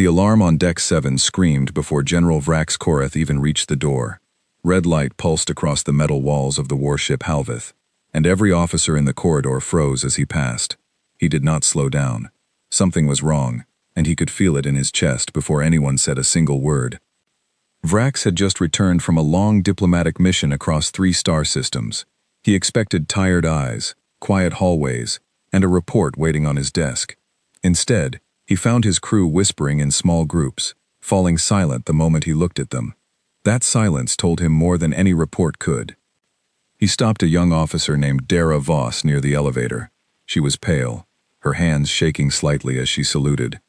The alarm on Deck 7 screamed before General Vrax Korath even reached the door. Red light pulsed across the metal walls of the warship Halvith, and every officer in the corridor froze as he passed. He did not slow down. Something was wrong, and he could feel it in his chest before anyone said a single word. Vrax had just returned from a long diplomatic mission across 3 star systems. He expected tired eyes, quiet hallways, and a report waiting on his desk. Instead, he found his crew whispering in small groups, falling silent the moment he looked at them. That silence told him more than any report could. He stopped a young officer named Dara Voss near the elevator. She was pale, her hands shaking slightly as she saluted.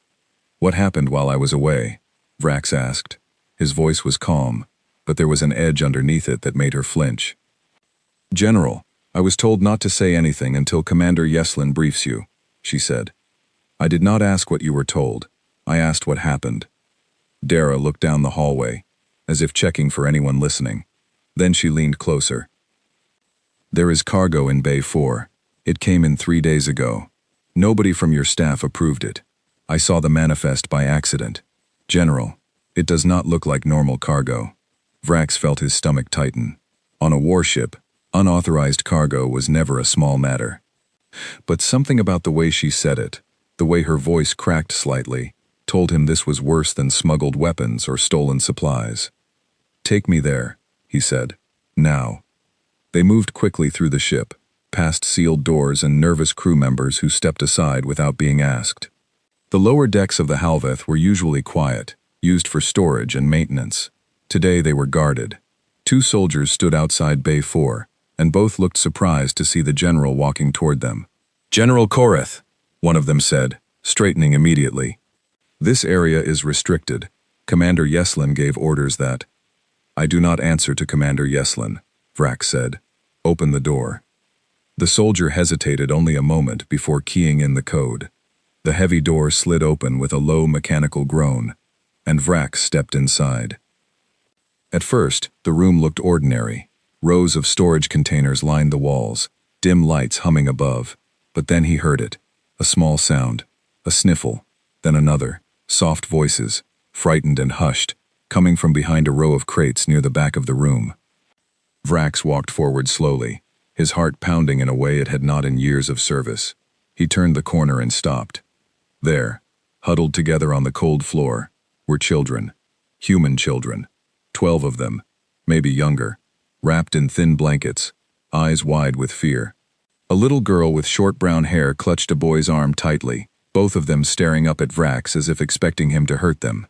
"What happened while I was away?" Vrax asked. His voice was calm, but there was an edge underneath it that made her flinch. "General, I was told not to say anything until Commander Yeslin briefs you," she said. "I did not ask what you were told. I asked what happened." Dara looked down the hallway, as if checking for anyone listening. Then she leaned closer. "There is cargo in Bay 4. It came in 3 days ago. Nobody from your staff approved it. I saw the manifest by accident. General, it does not look like normal cargo." Vrax felt his stomach tighten. On a warship, unauthorized cargo was never a small matter. But something about the way she said it, the way her voice cracked slightly, told him this was worse than smuggled weapons or stolen supplies. "Take me there," he said. "Now." They moved quickly through the ship, past sealed doors and nervous crew members who stepped aside without being asked. The lower decks of the Halvith were usually quiet, used for storage and maintenance. Today they were guarded. 2 soldiers stood outside Bay 4, and both looked surprised to see the general walking toward them. "General Korath," one of them said, straightening immediately. "This area is restricted. Commander Yeslin gave orders that—" "I do not answer to Commander Yeslin," Vrax said. "Open the door." The soldier hesitated only a moment before keying in the code. The heavy door slid open with a low mechanical groan, and Vrax stepped inside. At first, the room looked ordinary. Rows of storage containers lined the walls, dim lights humming above. But then he heard it. A small sound, a sniffle, then another, soft voices, frightened and hushed, coming from behind a row of crates near the back of the room. Vrax walked forward slowly, his heart pounding in a way it had not in years of service. He turned the corner and stopped. There, huddled together on the cold floor, were children. Human children. 12 of them, maybe younger, wrapped in thin blankets, eyes wide with fear. A little girl with short brown hair clutched a boy's arm tightly, both of them staring up at Vrax as if expecting him to hurt them.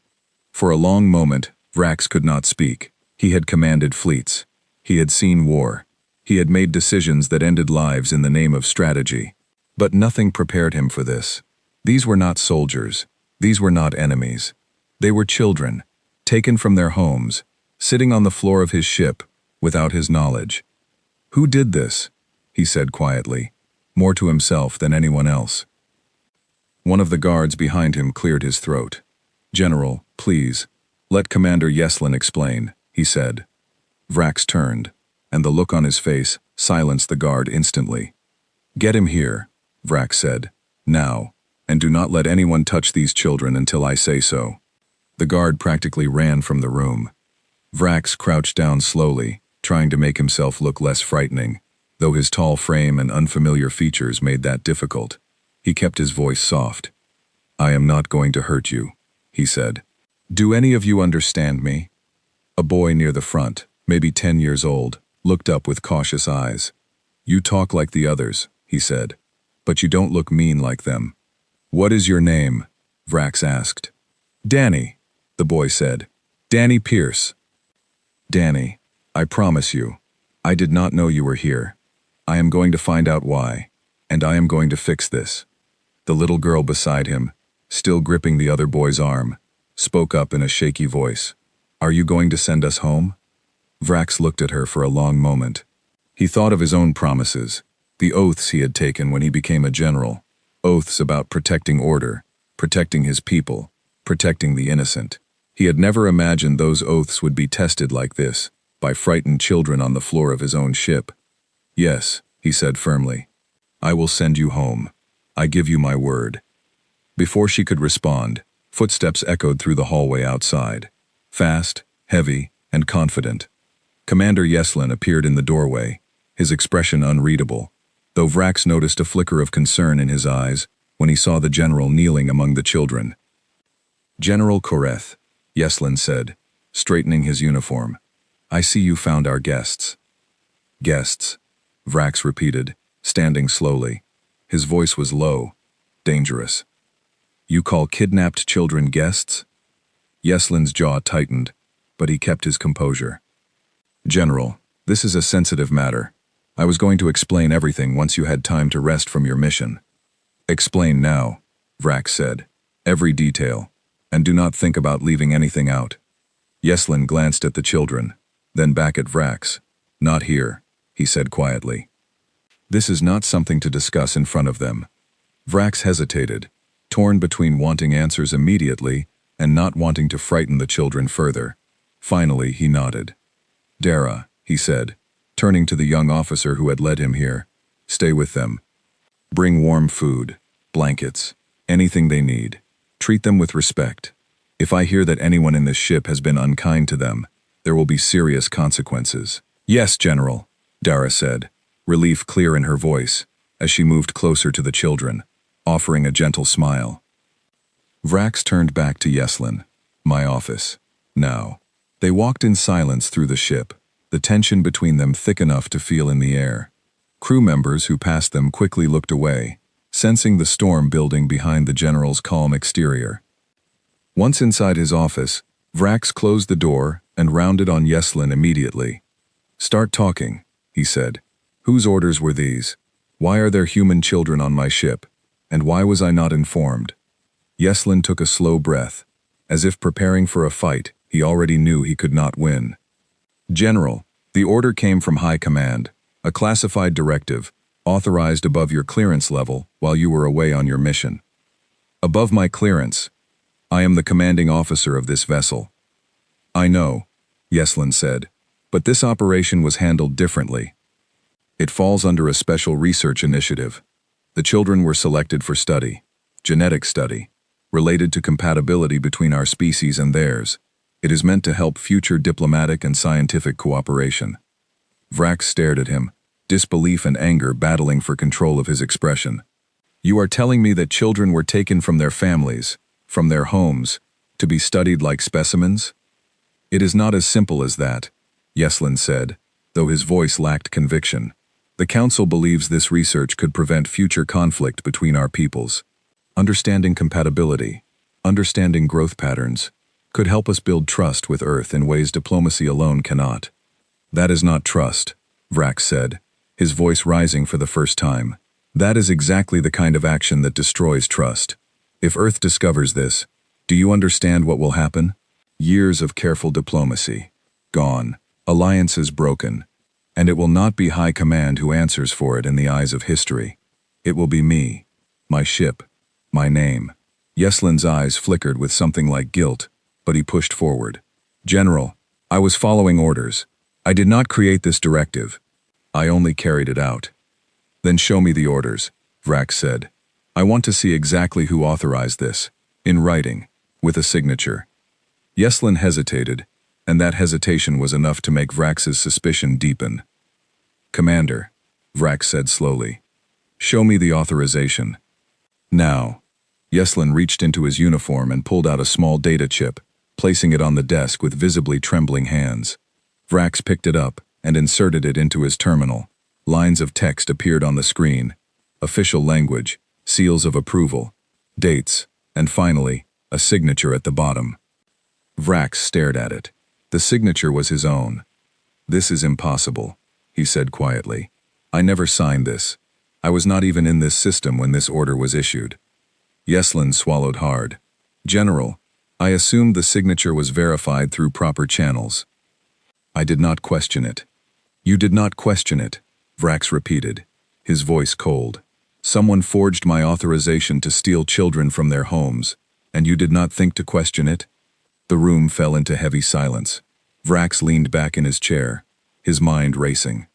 For a long moment, Vrax could not speak. He had commanded fleets. He had seen war. He had made decisions that ended lives in the name of strategy. But nothing prepared him for this. These were not soldiers. These were not enemies. They were children, taken from their homes, sitting on the floor of his ship, without his knowledge. "Who did this?" he said quietly, more to himself than anyone else. One of the guards behind him cleared his throat. "General, please, let Commander Yeslin explain," he said. Vrax turned, and the look on his face silenced the guard instantly. "Get him here," Vrax said. "Now, and do not let anyone touch these children until I say so." The guard practically ran from the room. Vrax crouched down slowly, trying to make himself look less frightening, though his tall frame and unfamiliar features made that difficult. He kept his voice soft. "I am not going to hurt you," he said. "Do any of you understand me?" A boy near the front, maybe 10 years old, looked up with cautious eyes. "You talk like the others," he said, "but you don't look mean like them." "What is your name?" Vrax asked. "Danny," the boy said. "Danny Pierce." "Danny, I promise you, I did not know you were here. I am going to find out why, and I am going to fix this." The little girl beside him, still gripping the other boy's arm, spoke up in a shaky voice. "Are you going to send us home?" Vrax looked at her for a long moment. He thought of his own promises, the oaths he had taken when he became a general, oaths about protecting order, protecting his people, protecting the innocent. He had never imagined those oaths would be tested like this, by frightened children on the floor of his own ship. "Yes," he said firmly. "I will send you home. I give you my word." Before she could respond, Footsteps echoed through the hallway outside. Fast, heavy, and confident. Commander Yeslin appeared in the doorway, his expression unreadable, though Vrax noticed a flicker of concern in his eyes when he saw the general kneeling among the children. "General Koreth," Yeslin said, straightening his uniform, "I see you found our guests." "Guests," Vrax repeated, standing slowly. His voice was low, dangerous. "You call kidnapped children guests?" Yeslin's jaw tightened, but he kept his composure. "General, this is a sensitive matter. I was going to explain everything once you had time to rest from your mission." "Explain now," Vrax said. "Every detail, and do not think about leaving anything out." Yeslin glanced at the children, then back at Vrax. "Not here," he said quietly. "This is not something to discuss in front of them." Vrax hesitated, torn between wanting answers immediately and not wanting to frighten the children further. Finally, he nodded. "Dara," he said, turning to the young officer who had led him here, "stay with them. Bring warm food, blankets, anything they need. Treat them with respect. If I hear that anyone in this ship has been unkind to them, there will be serious consequences." "Yes, General," Dara said, relief clear in her voice, as she moved closer to the children, offering a gentle smile. Vrax turned back to Yeslin. "My office. Now." They walked in silence through the ship, the tension between them thick enough to feel in the air. Crew members who passed them quickly looked away, sensing the storm building behind the general's calm exterior. Once inside his office, Vrax closed the door and rounded on Yeslin immediately. "Start talking," he said. "Whose orders were these? Why are there human children on my ship? And why was I not informed?" Yeslin took a slow breath, as if preparing for a fight he already knew he could not win. "General, the order came from High Command, a classified directive, authorized above your clearance level while you were away on your mission." "Above my clearance. I am the commanding officer of this vessel." "I know," Yeslin said, "but this operation was handled differently. It falls under a special research initiative. The children were selected for study, genetic study, related to compatibility between our species and theirs. It is meant to help future diplomatic and scientific cooperation." Vrax stared at him, disbelief and anger battling for control of his expression. "You are telling me that children were taken from their families, from their homes, to be studied like specimens?" "It is not as simple as that," Yeslin said, though his voice lacked conviction. "The Council believes this research could prevent future conflict between our peoples. Understanding compatibility, understanding growth patterns, could help us build trust with Earth in ways diplomacy alone cannot." "That is not trust," Vrax said, his voice rising for the first time. "That is exactly the kind of action that destroys trust. If Earth discovers this, do you understand what will happen? Years of careful diplomacy. Gone. Alliances broken. And it will not be High Command who answers for it in the eyes of history. It will be me, my ship, my name." Yeslin's eyes flickered with something like guilt, but he pushed forward. "General, I was following orders. I did not create this directive. I only carried it out." "Then show me the orders," Vrax said. "I want to see exactly who authorized this, in writing, with a signature." Yeslin hesitated, and that hesitation was enough to make Vrax's suspicion deepen. "Commander," Vrax said slowly, "show me the authorization." "Now." Yeslin reached into his uniform and pulled out a small data chip, placing it on the desk with visibly trembling hands. Vrax picked it up and inserted it into his terminal. Lines of text appeared on the screen. Official language, seals of approval, dates, and finally, a signature at the bottom. Vrax stared at it. The signature was his own. "This is impossible," he said quietly. "I never signed this. I was not even in this system when this order was issued." Yeslin swallowed hard. "General, I assumed the signature was verified through proper channels." "I did not question it." "You did not question it," Vrax repeated, his voice cold. "Someone forged my authorization to steal children from their homes, and you did not think to question it?" The room fell into heavy silence. Vrax leaned back in his chair, his mind racing.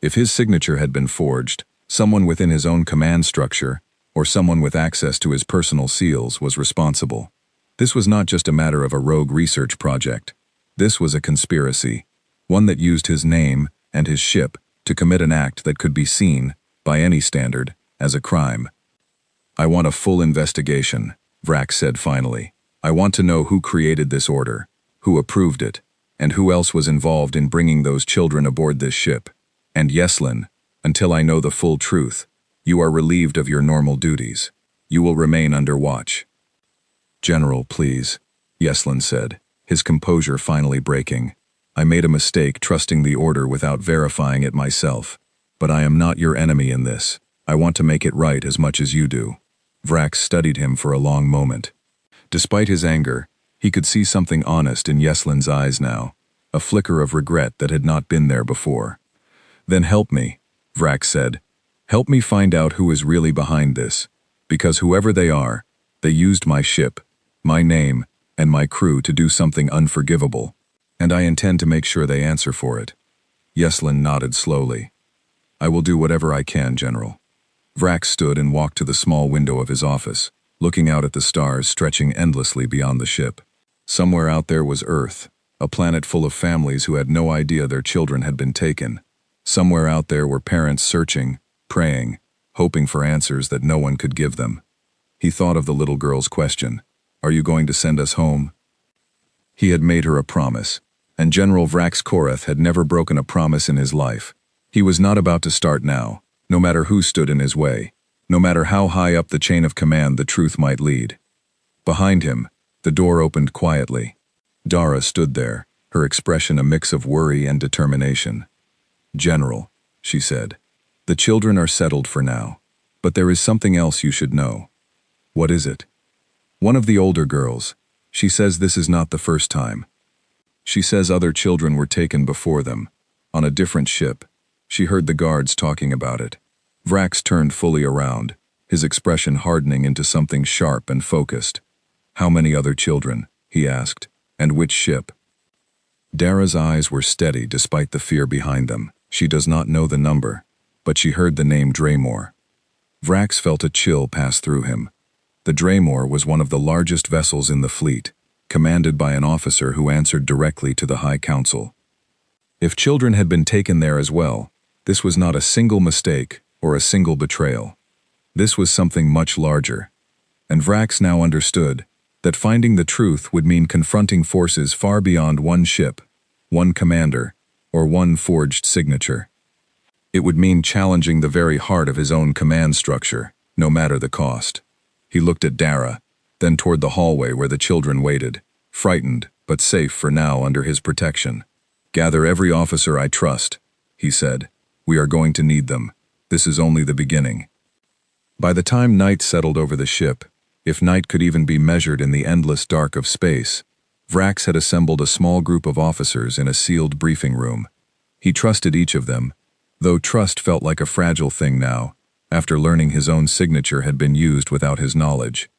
If his signature had been forged, someone within his own command structure, or someone with access to his personal seals, was responsible. This was not just a matter of a rogue research project. This was a conspiracy, one that used his name and his ship to commit an act that could be seen, by any standard, as a crime. "I want a full investigation," Vrax said finally. "I want to know who created this order, who approved it, and who else was involved in bringing those children aboard this ship. And Yeslin, until I know the full truth, you are relieved of your normal duties. You will remain under watch." "General, please," Yeslin said, his composure finally breaking. "I made a mistake trusting the order without verifying it myself. But I am not your enemy in this. I want to make it right as much as you do." Vrax studied him for a long moment. Despite his anger, he could see something honest in Yeslin's eyes now, a flicker of regret that had not been there before. "Then help me," Vrax said. "Help me find out who is really behind this, because whoever they are, they used my ship, my name, and my crew to do something unforgivable, and I intend to make sure they answer for it." Yeslin nodded slowly. "I will do whatever I can, General." Vrax stood and walked to the small window of his office, looking out at the stars stretching endlessly beyond the ship. Somewhere out there was Earth, a planet full of families who had no idea their children had been taken. Somewhere out there were parents searching, praying, hoping for answers that no one could give them. He thought of the little girl's question, "Are you going to send us home?" He had made her a promise, and General Vrax Korath had never broken a promise in his life. He was not about to start now, no matter who stood in his way, no matter how high up the chain of command the truth might lead. Behind him, the door opened quietly. Dara stood there, her expression a mix of worry and determination. "General," she said, "the children are settled for now, but there is something else you should know." "What is it?" "One of the older girls. She says this is not the first time. She says other children were taken before them, on a different ship. She heard the guards talking about it." Vrax turned fully around, his expression hardening into something sharp and focused. "How many other children?" he asked. "And which ship?" Dara's eyes were steady despite the fear behind them. She does not know the number, but she heard the name Draymore. Vrax felt a chill pass through him. The Draymore was one of the largest vessels in the fleet, commanded by an officer who answered directly to the High Council. If children had been taken there as well, this was not a single mistake or a single betrayal. This was something much larger. And Vrax now understood that finding the truth would mean confronting forces far beyond one ship, one commander, or one forged signature. It would mean challenging the very heart of his own command structure, no matter the cost. He looked at Dara, then toward the hallway where the children waited, frightened but safe for now under his protection. "Gather every officer I trust," he said. "We are going to need them. This is only the beginning." By the time night settled over the ship, if night could even be measured in the endless dark of space, Vrax had assembled a small group of officers in a sealed briefing room. He trusted each of them, though trust felt like a fragile thing now, after learning his own signature had been used without his knowledge.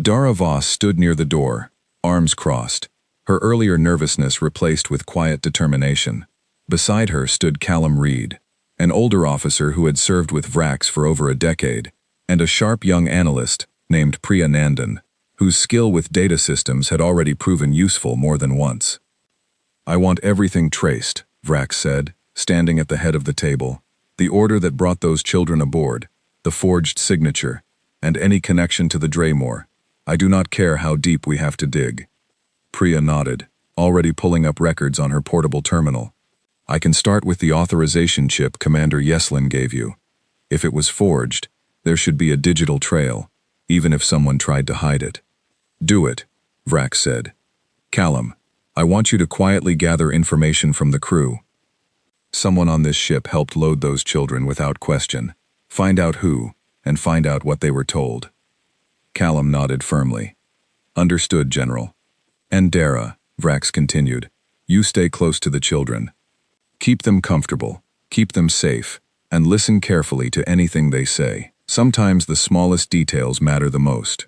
Dara Voss stood near the door, arms crossed, her earlier nervousness replaced with quiet determination. Beside her stood Callum Reed, an older officer who had served with Vrax for over a decade, and a sharp young analyst named Priya Nandan, whose skill with data systems had already proven useful more than once. "I want everything traced," Vrax said, standing at the head of the table. "The order that brought those children aboard, the forged signature, and any connection to the Draymore. I do not care how deep we have to dig." Priya nodded, already pulling up records on her portable terminal. "I can start with the authorization chip Commander Yeslin gave you. If it was forged, there should be a digital trail, even if someone tried to hide it." "Do it," Vrax said. "Callum, I want you to quietly gather information from the crew. Someone on this ship helped load those children without question. Find out who, and find out what they were told." Callum nodded firmly. "Understood, General." "And Dara," Vrax continued, "you stay close to the children. Keep them comfortable, keep them safe, and listen carefully to anything they say. Sometimes the smallest details matter the most."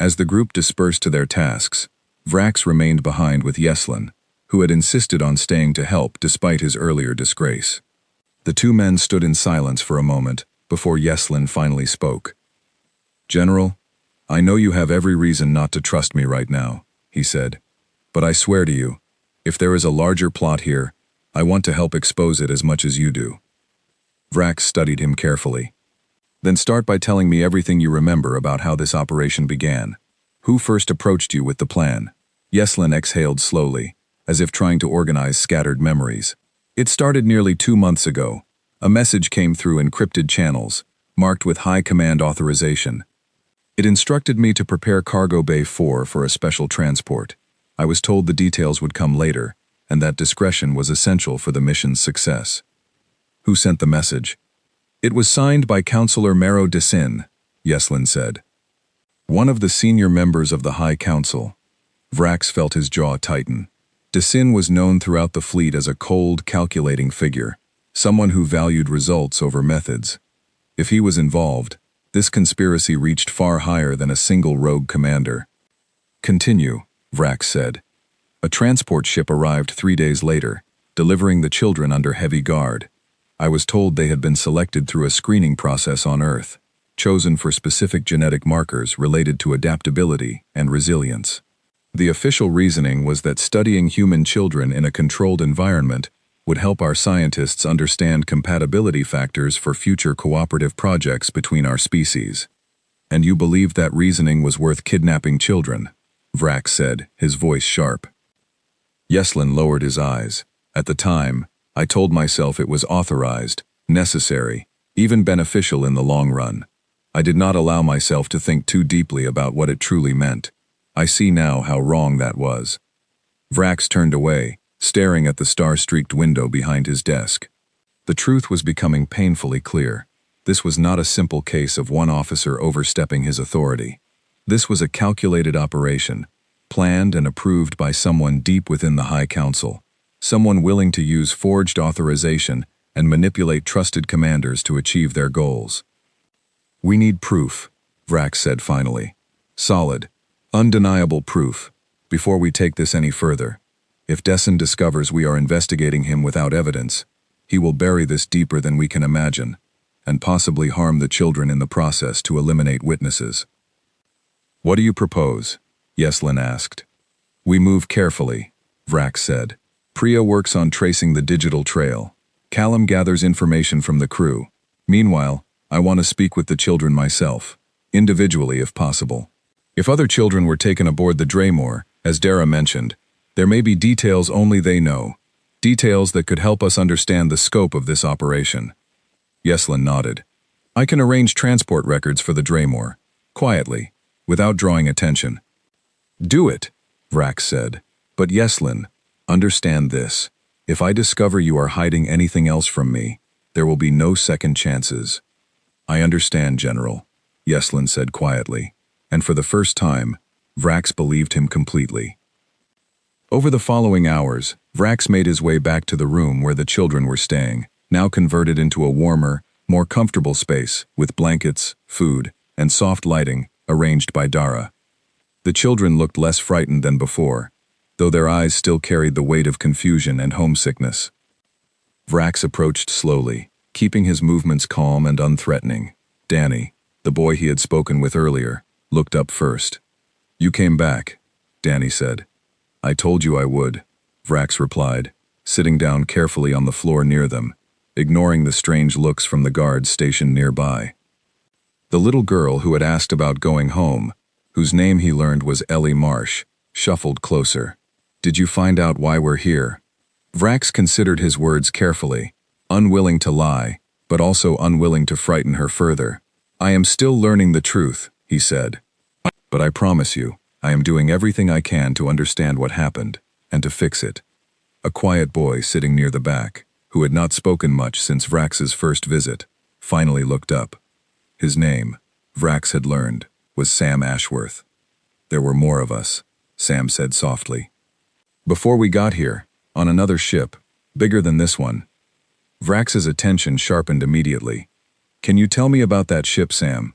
As the group dispersed to their tasks, Vrax remained behind with Yeslin, who had insisted on staying to help despite his earlier disgrace. The two men stood in silence for a moment before Yeslin finally spoke. "General, I know you have every reason not to trust me right now, he said. But I swear to you, if there is a larger plot here, I want to help expose it as much as you do. Vrax studied him carefully. Then start by telling me everything you remember about how this operation began. Who first approached you with the plan? Yeslin exhaled slowly, as if trying to organize scattered memories. It started nearly 2 months ago. A message came through encrypted channels, marked with high command authorization. It instructed me to prepare Cargo Bay 4 for a special transport. I was told the details would come later, and that discretion was essential for the mission's success. Who sent the message? It was signed by Councillor Mero Desin, Yeslin said. One of the senior members of the High Council. Vrax felt his jaw tighten. Desin was known throughout the fleet as a cold, calculating figure, someone who valued results over methods. If he was involved, this conspiracy reached far higher than a single rogue commander. Continue, Vrax said. A transport ship arrived 3 days later, delivering the children under heavy guard. I was told they had been selected through a screening process on Earth, chosen for specific genetic markers related to adaptability and resilience. The official reasoning was that studying human children in a controlled environment would help our scientists understand compatibility factors for future cooperative projects between our species. And you believed that reasoning was worth kidnapping children, Vrax said, his voice sharp. Yeslin lowered his eyes. At the time, I told myself it was authorized, necessary, even beneficial in the long run. I did not allow myself to think too deeply about what it truly meant. I see now how wrong that was. Vrax turned away, staring at the star-streaked window behind his desk. The truth was becoming painfully clear. This was not a simple case of one officer overstepping his authority. This was a calculated operation, planned and approved by someone deep within the High Council, someone willing to use forged authorization and manipulate trusted commanders to achieve their goals. We need proof, Vrax said finally. Solid, undeniable proof, before we take this any further. If Desin discovers we are investigating him without evidence, he will bury this deeper than we can imagine, and possibly harm the children in the process to eliminate witnesses. What do you propose? Yeslin asked. We move carefully, Vrax said. Priya works on tracing the digital trail. Callum gathers information from the crew. Meanwhile, I want to speak with the children myself, individually if possible. If other children were taken aboard the Draymore, as Dara mentioned, there may be details only they know, details that could help us understand the scope of this operation. Yeslin nodded. I can arrange transport records for the Draymore, quietly, without drawing attention. Do it, Vrax said. But Yeslin, understand this. If I discover you are hiding anything else from me, there will be no second chances. I understand, General, Yeslin said quietly, and for the first time, Vrax believed him completely. Over the following hours, Vrax made his way back to the room where the children were staying, now converted into a warmer, more comfortable space with blankets, food, and soft lighting arranged by Dara. The children looked less frightened than before, though their eyes still carried the weight of confusion and homesickness. Vrax approached slowly, keeping his movements calm and unthreatening. Danny, the boy he had spoken with earlier, looked up first. You came back, Danny said. I told you I would, Vrax replied, sitting down carefully on the floor near them, ignoring the strange looks from the guards stationed nearby. The little girl who had asked about going home, whose name he learned was Ellie Marsh, shuffled closer. Did you find out why we're here? Vrax considered his words carefully, unwilling to lie, but also unwilling to frighten her further. I am still learning the truth, he said. But I promise you, I am doing everything I can to understand what happened, and to fix it. A quiet boy sitting near the back, who had not spoken much since Vrax's first visit, finally looked up. His name, Vrax had learned, was Sam Ashworth. There were more of us, Sam said softly. Before we got here, on another ship, bigger than this one. Vrax's attention sharpened immediately. Can you tell me about that ship, Sam?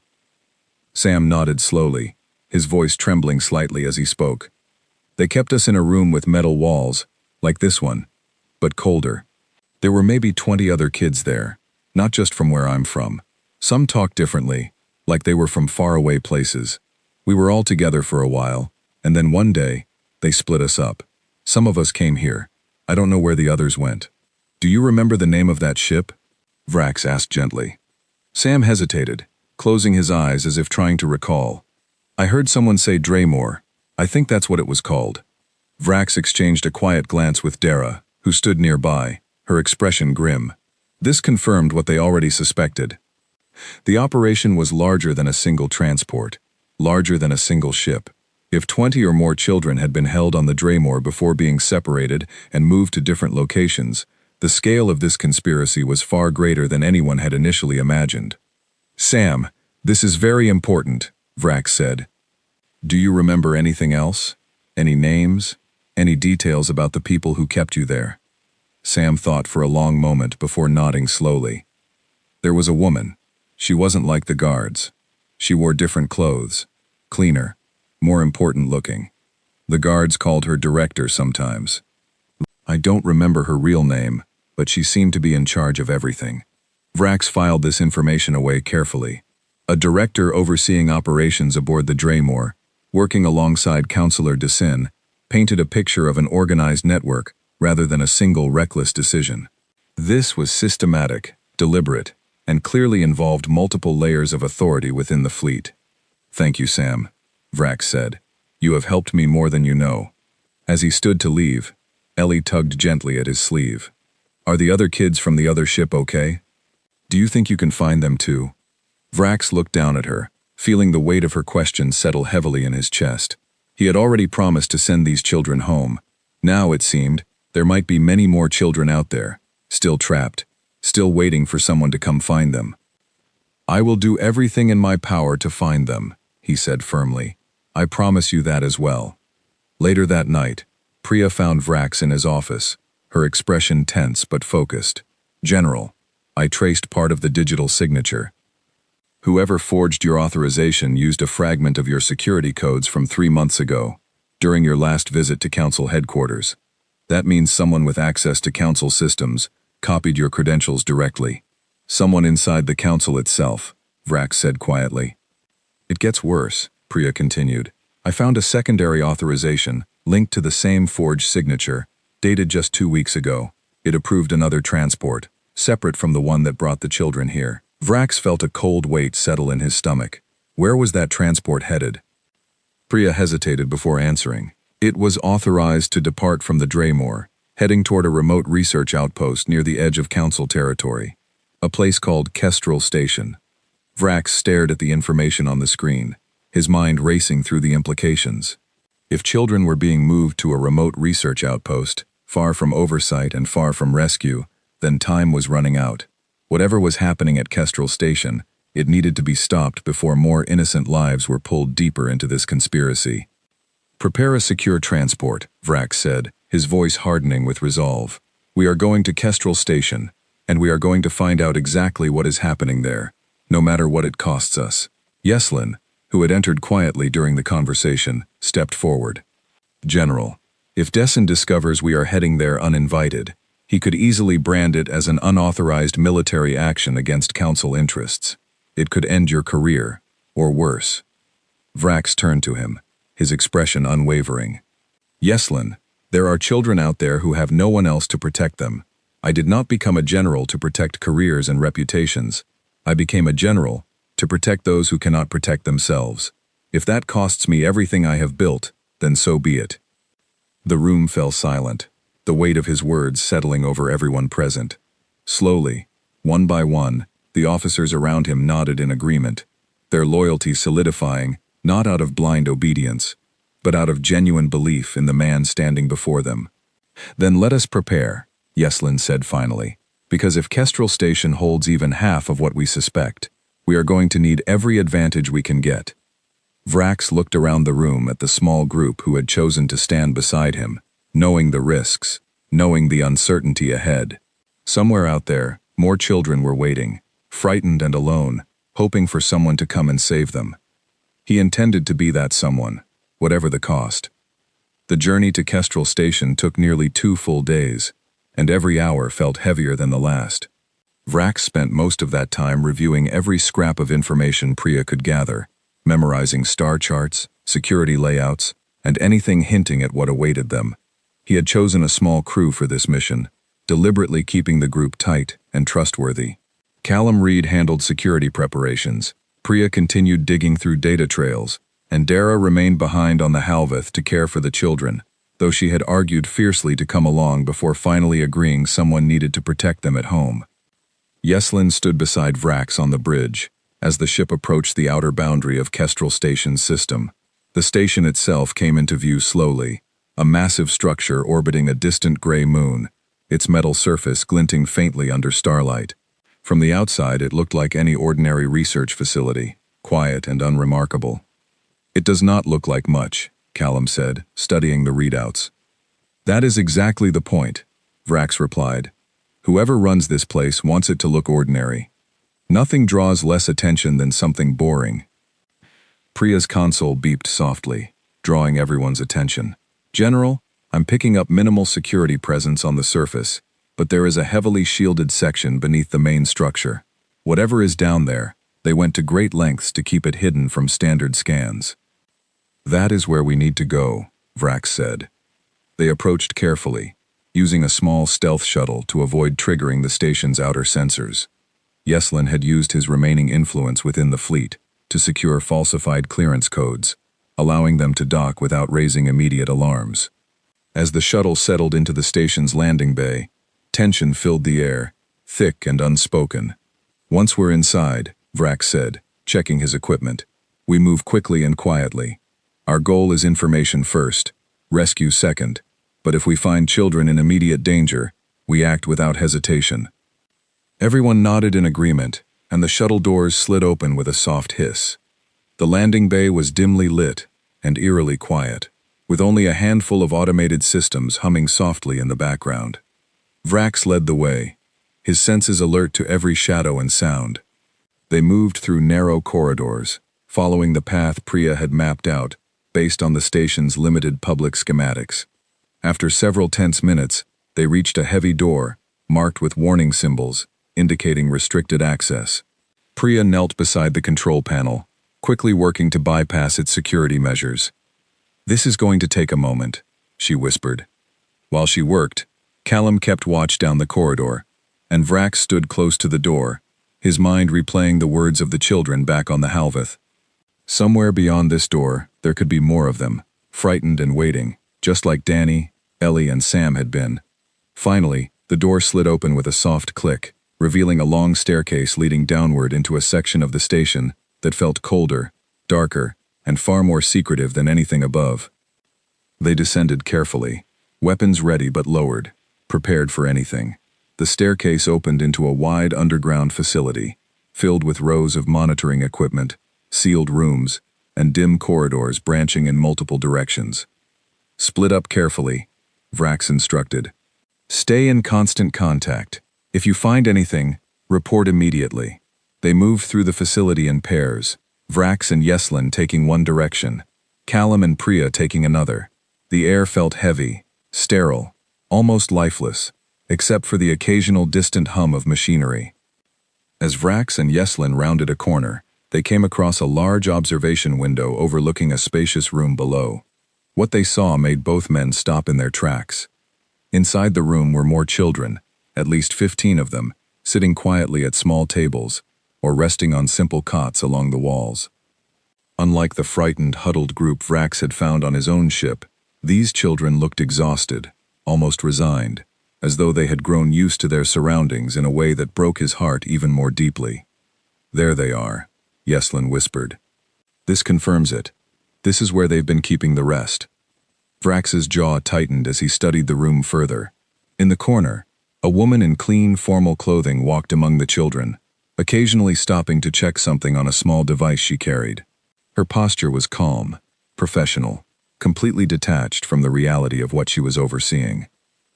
Sam nodded slowly, his voice trembling slightly as he spoke. They kept us in a room with metal walls, like this one, but colder. There were maybe 20 other kids there, not just from where I'm from. Some talked differently, like they were from faraway places. We were all together for a while, and then one day, they split us up. Some of us came here. I don't know where the others went. Do you remember the name of that ship? Vrax asked gently. Sam hesitated, closing his eyes as if trying to recall. I heard someone say Draymore. I think that's what it was called. Vrax exchanged a quiet glance with Dara, who stood nearby, her expression grim. This confirmed what they already suspected. The operation was larger than a single transport, larger than a single ship. If 20 or more children had been held on the Draymore before being separated and moved to different locations, the scale of this conspiracy was far greater than anyone had initially imagined. Sam, this is very important, Vrax said. Do you remember anything else? Any names? Any details about the people who kept you there? Sam thought for a long moment before nodding slowly. There was a woman. She wasn't like the guards. She wore different clothes, cleaner, more important looking. The guards called her director sometimes. I don't remember her real name, but she seemed to be in charge of everything. Vrax filed this information away carefully. A director overseeing operations aboard the Draymore, working alongside Counselor DeSin, painted a picture of an organized network rather than a single reckless decision. This was systematic, deliberate, and clearly involved multiple layers of authority within the fleet. Thank you, Sam, Vrax said. You have helped me more than you know. As he stood to leave, Ellie tugged gently at his sleeve. Are the other kids from the other ship okay? Do you think you can find them too? Vrax looked down at her, feeling the weight of her question settle heavily in his chest. He had already promised to send these children home. Now, it seemed, there might be many more children out there, still trapped, still waiting for someone to come find them. I will do everything in my power to find them, he said firmly. I promise you that as well. Later that night, Priya found Vrax in his office, her expression tense but focused. General, I traced part of the digital signature. Whoever forged your authorization used a fragment of your security codes from 3 months ago, during your last visit to Council headquarters. That means someone with access to Council systems copied your credentials directly. Someone inside the Council itself, Vrax said quietly. It gets worse, Priya continued. I found a secondary authorization linked to the same forged signature, dated just 2 weeks ago. It approved another transport, separate from the one that brought the children here. Vrax felt a cold weight settle in his stomach. Where was that transport headed? Priya hesitated before answering. It was authorized to depart from the Draymore, heading toward a remote research outpost near the edge of Council territory, a place called Kestrel Station. Vrax stared at the information on the screen, his mind racing through the implications. If children were being moved to a remote research outpost, far from oversight and far from rescue, then time was running out. Whatever was happening at Kestrel Station, it needed to be stopped before more innocent lives were pulled deeper into this conspiracy. Prepare a secure transport, Vrax said, his voice hardening with resolve. We are going to Kestrel Station, and we are going to find out exactly what is happening there, no matter what it costs us. Yeslin, who had entered quietly during the conversation, stepped forward. General, if Dessen discovers we are heading there uninvited, he could easily brand it as an unauthorized military action against Council interests. It could end your career, or worse. Vrax turned to him, his expression unwavering. Yeslin, there are children out there who have no one else to protect them. I did not become a general to protect careers and reputations. I became a general to protect those who cannot protect themselves. If that costs me everything I have built, then so be it. The room fell silent, the weight of his words settling over everyone present. Slowly, one by one, the officers around him nodded in agreement, their loyalty solidifying, not out of blind obedience, but out of genuine belief in the man standing before them. Then let us prepare, Yeslin said finally, because if Kestrel Station holds even half of what we suspect, we are going to need every advantage we can get. Vrax looked around the room at the small group who had chosen to stand beside him, knowing the risks, knowing the uncertainty ahead. Somewhere out there, more children were waiting, frightened and alone, hoping for someone to come and save them. He intended to be that someone, whatever the cost. The journey to Kestrel Station took nearly 2 full days, and every hour felt heavier than the last. Vrax spent most of that time reviewing every scrap of information Priya could gather, memorizing star charts, security layouts, and anything hinting at what awaited them. He had chosen a small crew for this mission, deliberately keeping the group tight and trustworthy. Callum Reed handled security preparations, Priya continued digging through data trails, and Dara remained behind on the Halveth to care for the children, though she had argued fiercely to come along before finally agreeing someone needed to protect them at home. Yeslin stood beside Vrax on the bridge, as the ship approached the outer boundary of Kestrel Station's system. The station itself came into view slowly, a massive structure orbiting a distant gray moon, its metal surface glinting faintly under starlight. From the outside it looked like any ordinary research facility, quiet and unremarkable. "It does not look like much," Callum said, studying the readouts. "That is exactly the point," Vrax replied. "Whoever runs this place wants it to look ordinary. Nothing draws less attention than something boring." Priya's console beeped softly, drawing everyone's attention. "General, I'm picking up minimal security presence on the surface, but there is a heavily shielded section beneath the main structure. Whatever is down there, they went to great lengths to keep it hidden from standard scans." "That is where we need to go," Vrax said. They approached carefully, using a small stealth shuttle to avoid triggering the station's outer sensors. Yeslin had used his remaining influence within the fleet to secure falsified clearance codes, allowing them to dock without raising immediate alarms. As the shuttle settled into the station's landing bay, tension filled the air, thick and unspoken. "Once we're inside," Vrax said, checking his equipment, "we move quickly and quietly. Our goal is information first, rescue second, but if we find children in immediate danger, we act without hesitation." Everyone nodded in agreement, and the shuttle doors slid open with a soft hiss. The landing bay was dimly lit and eerily quiet, with only a handful of automated systems humming softly in the background. Vrax led the way, his senses alert to every shadow and sound. They moved through narrow corridors, following the path Priya had mapped out based on the station's limited public schematics. After several tense minutes, they reached a heavy door, marked with warning symbols, indicating restricted access. Priya knelt beside the control panel, quickly working to bypass its security measures. "This is going to take a moment," she whispered. While she worked, Callum kept watch down the corridor, and Vrax stood close to the door, his mind replaying the words of the children back on the Halveth. Somewhere beyond this door, there could be more of them, frightened and waiting, just like Danny, Ellie, and Sam had been. Finally, the door slid open with a soft click, revealing a long staircase leading downward into a section of the station that felt colder, darker, and far more secretive than anything above. They descended carefully, weapons ready but lowered, prepared for anything. The staircase opened into a wide underground facility, filled with rows of monitoring equipment, sealed rooms, and dim corridors branching in multiple directions. "Split up carefully," Vrax instructed. "Stay in constant contact. If you find anything, report immediately." They moved through the facility in pairs, Vrax and Yeslin taking one direction, Callum and Priya taking another. The air felt heavy, sterile, almost lifeless, except for the occasional distant hum of machinery. As Vrax and Yeslin rounded a corner, they came across a large observation window overlooking a spacious room below. What they saw made both men stop in their tracks. Inside the room were more children, at least 15 of them, sitting quietly at small tables, or resting on simple cots along the walls. Unlike the frightened, huddled group Vrax had found on his own ship, these children looked exhausted, almost resigned, as though they had grown used to their surroundings in a way that broke his heart even more deeply. "There they are," Yeslin whispered. "This confirms it. This is where they've been keeping the rest." Vrax's jaw tightened as he studied the room further. In the corner, a woman in clean, formal clothing walked among the children, occasionally stopping to check something on a small device she carried. Her posture was calm, professional, completely detached from the reality of what she was overseeing.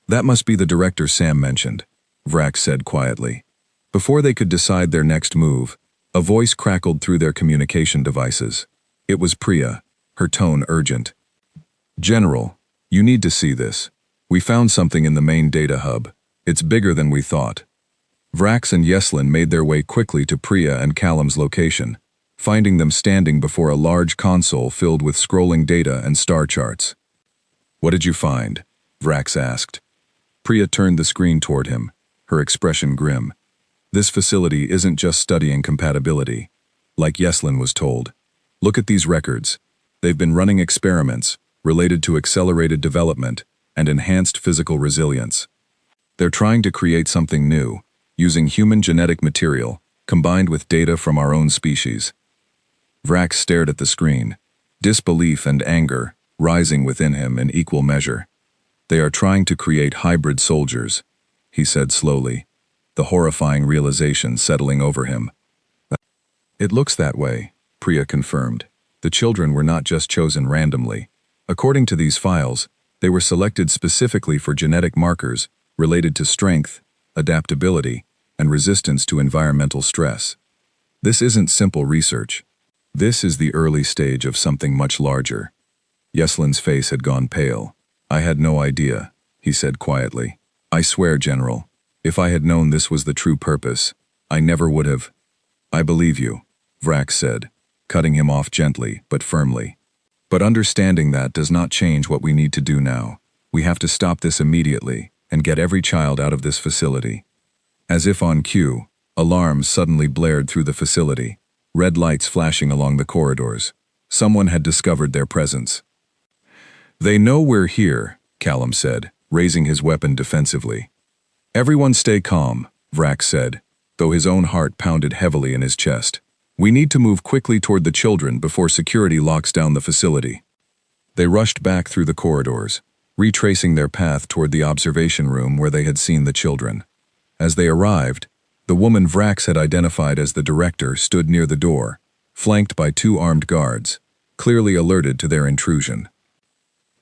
"That must be the director Sam mentioned," Vrax said quietly. Before they could decide their next move, a voice crackled through their communication devices. It was Priya, her tone urgent. "General, you need to see this. We found something in the main data hub. It's bigger than we thought." Vrax and Yeslin made their way quickly to Priya and Callum's location, finding them standing before a large console filled with scrolling data and star charts. "What did you find?" Vrax asked. Priya turned the screen toward him, her expression grim. "This facility isn't just studying compatibility. Like Yeslin was told. Look at these records. They've been running experiments related to accelerated development and enhanced physical resilience. They're trying to create something new, using human genetic material combined with data from our own species." Vrax stared at the screen, disbelief and anger rising within him in equal measure. "They are trying to create hybrid soldiers," he said slowly, the horrifying realization settling over him. "It looks that way," Priya confirmed. "The children were not just chosen randomly. According to these files, they were selected specifically for genetic markers related to strength, adaptability, and resistance to environmental stress. This isn't simple research. This is the early stage of something much larger." Yeslin's face had gone pale. "I had no idea," he said quietly. "I swear, General, if I had known this was the true purpose, I never would have." "I believe you," Vrax said, cutting him off gently but firmly. "But understanding that does not change what we need to do now. We have to stop this immediately and get every child out of this facility." As if on cue, alarms suddenly blared through the facility, red lights flashing along the corridors. Someone had discovered their presence. "They know we're here," Callum said, raising his weapon defensively. "Everyone stay calm," Vrax said, though his own heart pounded heavily in his chest. "We need to move quickly toward the children before security locks down the facility." They rushed back through the corridors, retracing their path toward the observation room where they had seen the children. As they arrived, the woman Vrax had identified as the director stood near the door, flanked by 2 armed guards, clearly alerted to their intrusion.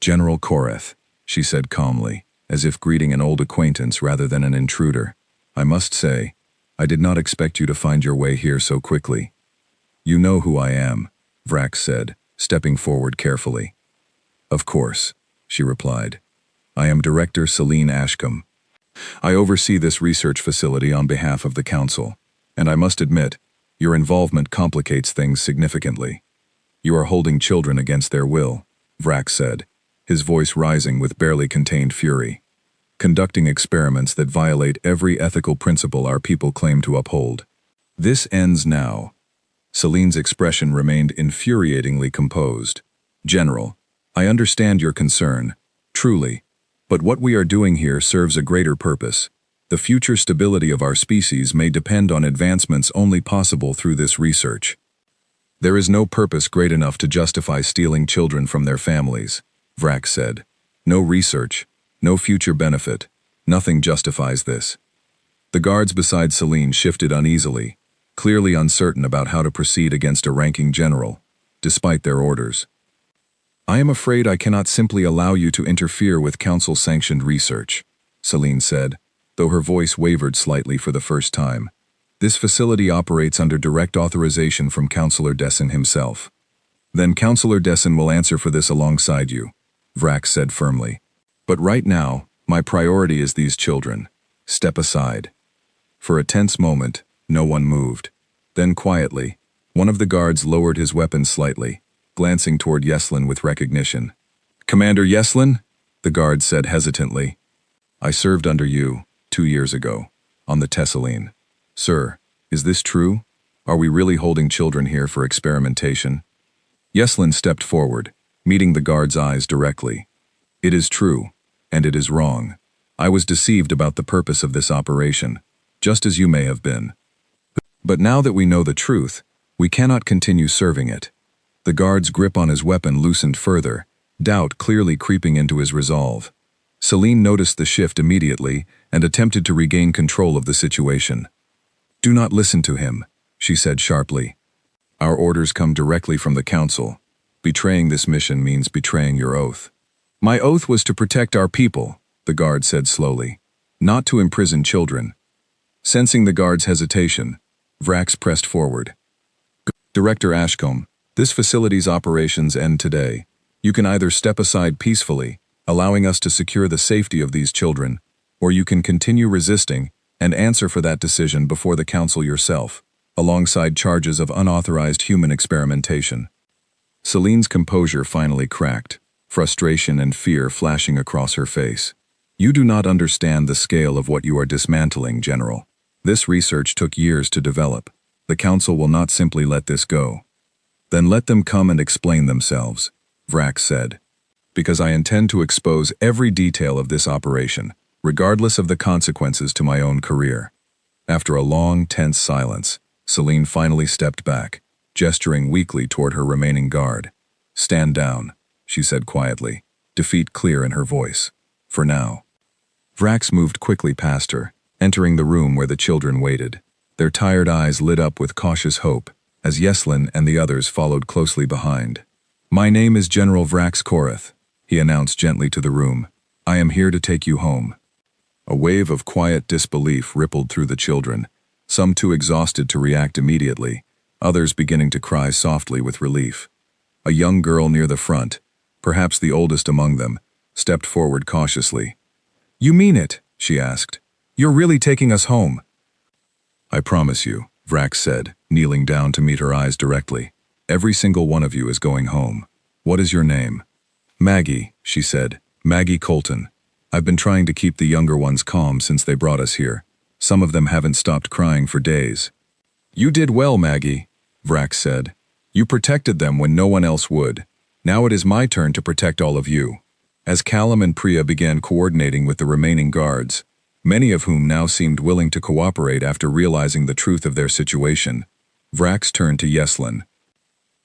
"General Koreth," she said calmly, as if greeting an old acquaintance rather than an intruder. "I must say, I did not expect you to find your way here so quickly." "You know who I am," Vrax said, stepping forward carefully. "Of course," she replied. "I am Director Celine Ashcombe. I oversee this research facility on behalf of the Council, and I must admit, your involvement complicates things significantly. You are holding children against their will," Vrax said, his voice rising with barely contained fury. "Conducting experiments that violate every ethical principle our people claim to uphold. This ends now." Celine's expression remained infuriatingly composed. "General, I understand your concern, truly, but what we are doing here serves a greater purpose. The future stability of our species may depend on advancements only possible through this research. There is no purpose great enough to justify stealing children from their families," Vrax said. "No research, no future benefit, nothing justifies this." The guards beside Celine shifted uneasily, clearly uncertain about how to proceed against a ranking general, despite their orders. "I am afraid I cannot simply allow you to interfere with Council-sanctioned research," Celine said, though her voice wavered slightly for the first time. "This facility operates under direct authorization from Councillor Dessen himself." "Then Councillor Dessen will answer for this alongside you," Vrax said firmly. "But right now, my priority is these children. Step aside." For a tense moment, no one moved. Then quietly, one of the guards lowered his weapon slightly, glancing toward Yeslin with recognition. "Commander Yeslin?" the guard said hesitantly. "I served under you 2 years ago, on the Tessalene. Sir, is this true? Are we really holding children here for experimentation?" Yeslin stepped forward, meeting the guard's eyes directly. "It is true, and it is wrong. I was deceived about the purpose of this operation, just as you may have been. But now that we know the truth, we cannot continue serving it." The guard's grip on his weapon loosened further, doubt clearly creeping into his resolve. Celine noticed the shift immediately and attempted to regain control of the situation. "Do not listen to him," she said sharply. "Our orders come directly from the Council. Betraying this mission means betraying your oath." "My oath was to protect our people," the guard said slowly, "not to imprison children." Sensing the guard's hesitation, Vrax pressed forward. "Director Ashcombe, this facility's operations end today. You can either step aside peacefully, allowing us to secure the safety of these children, or you can continue resisting and answer for that decision before the Council yourself." alongside charges of unauthorized human experimentation. Celine's composure finally cracked, frustration and fear flashing across her face. "You do not understand the scale of what you are dismantling, General. This research took years to develop. The Council will not simply let this go." "Then let them come and explain themselves," Vrax said. "Because I intend to expose every detail of this operation, regardless of the consequences to my own career." After a long, tense silence, Celine finally stepped back, gesturing weakly toward her remaining guard. "Stand down," she said quietly, defeat clear in her voice. "For now." Vrax moved quickly past her, entering the room where the children waited. Their tired eyes lit up with cautious hope, as Yeslin and the others followed closely behind. "My name is General Vrax Korath," he announced gently to the room. "I am here to take you home." A wave of quiet disbelief rippled through the children, some too exhausted to react immediately, others beginning to cry softly with relief. A young girl near the front, perhaps the oldest among them, stepped forward cautiously. "You mean it?" she asked. "You're really taking us home?" "I promise you," Vrax said, kneeling down to meet her eyes directly. "Every single one of you is going home. What is your name?" "Maggie," she said. "Maggie Colton. I've been trying to keep the younger ones calm since they brought us here. Some of them haven't stopped crying for days." "You did well, Maggie," Vrax said. "You protected them when no one else would. Now it is my turn to protect all of you." As Callum and Priya began coordinating with the remaining guards, many of whom now seemed willing to cooperate after realizing the truth of their situation, Vrax turned to Yeslin.